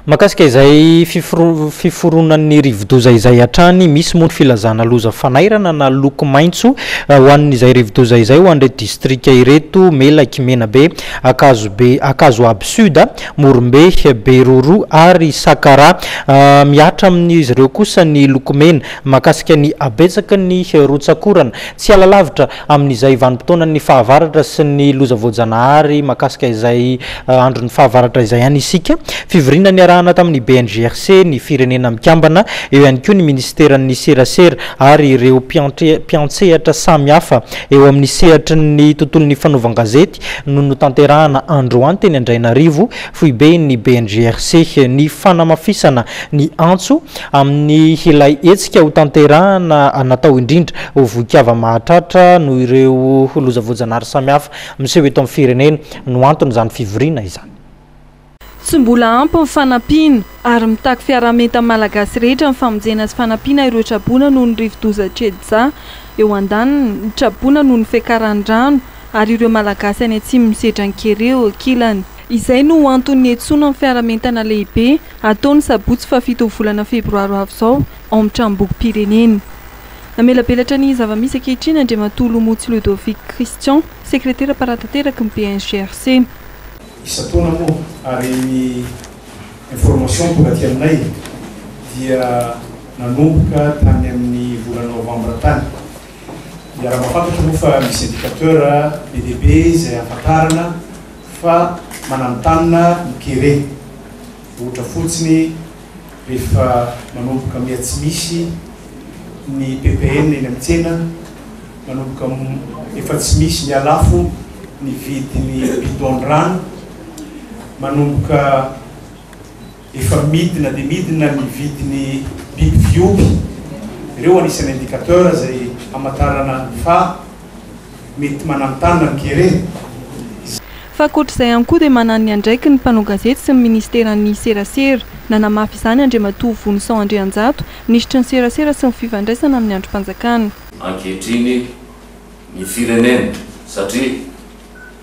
Makasika izay fiforonan'ny rivodoza izay hatrany misy moa ny filazana loza fanairana na loko maitso ho an'izay rivodoza izay ho an'ireo distrika ireto Melaky, Menabe, Akazo Aby Sud, Morombe, Beroro ary Sakara. Miatra amin'izy ireo kosa ny loko mena makasika ny abetsaka ny rotsakorana tsy ala lavitra amin'izay vanim-potoanan'ny fahavaratra sy ny loza voajanahary makasika izay andron'ny fahavaratra izay ihany isika. Fivoriana ny arahana tamin'ny BNGRC ny firenena mikambana eo ihany koa ny ministeran'ny serasera ary ireo mpiantsehatra samihafa eo amin'ny sehatry ny tontolon'ny fanaovan-gazety no notanterahana androany teny Andrainarivo foibe ny BNGRC ny fanamafisana ny antso amin'ny hilay etsika ho tanterahana natao indrindra ho voikava mahatratra no ireo loza voajanahary samihafa miseho eto amin'ny firenena no antony izany fivoriana izany. Tsy mbola ampy ny fanampiana ary mitaky fiarahamenta malagasy rehetra ny famonjena sy fanampiana ireo traboana noho ny rivodoza Tsedza eo andaniny ny traboana noho ny fiakaran-drano ary ireo malagasy any atsimo misedra ny kereo kilany. Izay no antony etsoana ny fiarahamentana lehibe ataony sabotsy fa 7 volana febroary avy izao ao amin'ny tranom-bokim-pirenena. Namelabelatra ny zava-misy ankehitriny Andriamatolo Motsy Ludovic Christian, sekretera paratanteraka ny BNGRC. Isatoana moa ary ny information tonga aty aminay dia nanomboka tany amin'ny volana novambra tany. Dia raha mahafantatra moa fa misy indicateur BDB izay ahafantarana fa mananontanyna ny kere. Ohatra fotsiny rehefa manomboka miha-tsy misy ny PPN eny amin'ny tsena, manomboka efa tsy misy ny alafo ny vidiny bidon-drano, manomboka efa midina dia midina ny vidiny biby fiompy. Ireo anisan'ny indicateur izay hamantarana fa mety mananontanyna ny kere. Fa ankoatr'izay ihany koa dia manana andraiky ny mpanao gazety sy ny ministeran'ny serasera nanamafy izany Andriamatovo Vincent Andrianjato ministra ny serasera sy ny fifandraisana amin'ny androm-panjakana. Ankehitriny ny firenena satria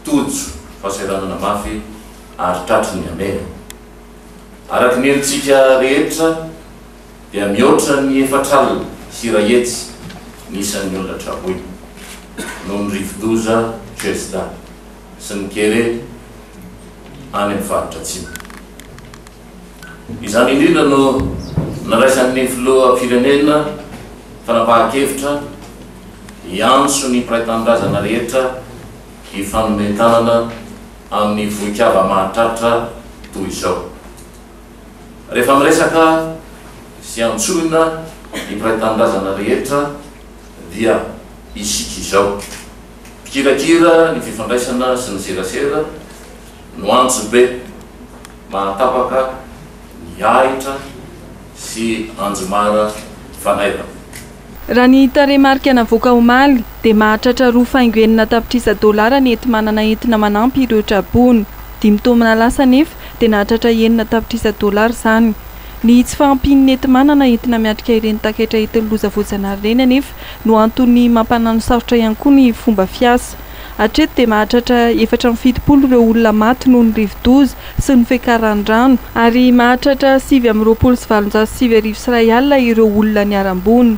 tojo fahasahiranana mafy ary tratry ny amena. Araka ny helintsika rehetra dia mihoatra ny efatralina sy rahetsy nisan'ny olona traboina noho ny rivodoza Tsedza sy ny kere any amin'ny faritra atsimo. Izany indrindra no naraisan'ny filoha firenena fanapahan-kevitra hiantso ny mpiray-tanindrazana rehetra hifanomentanana amin'ny voikava mahatratra toy izao. Rehefa miresaka sy antsoina ny mpiray-tanindrazana rehetra dia isika izao. Pikirakira ny fifandraisana sy ny serasera no antso be mahatapaka ny ahitra sy anjomara fanairana. Raha ny tarehimarika navoaka omaly dia mahatratra 2,4 tapitrisa nety manana entina manampy ireo trabony. 5 taomana lasa nefa dia nahatratra 9 tapitrisa izany. Ny tsy fahampiany nety manana entina miatrika ireny taketra entin'ny loza voajanahary ireny anefa no antony mampanano sarotra ihany koa ny fomba fiasa. Hatreto dia mahatratra 470 ireo olona maty noho ny rivodoza sy ny fiakaran-drano ary mahatratra 727 sy 2 arivo sy 1 alina ireo olona niarambony.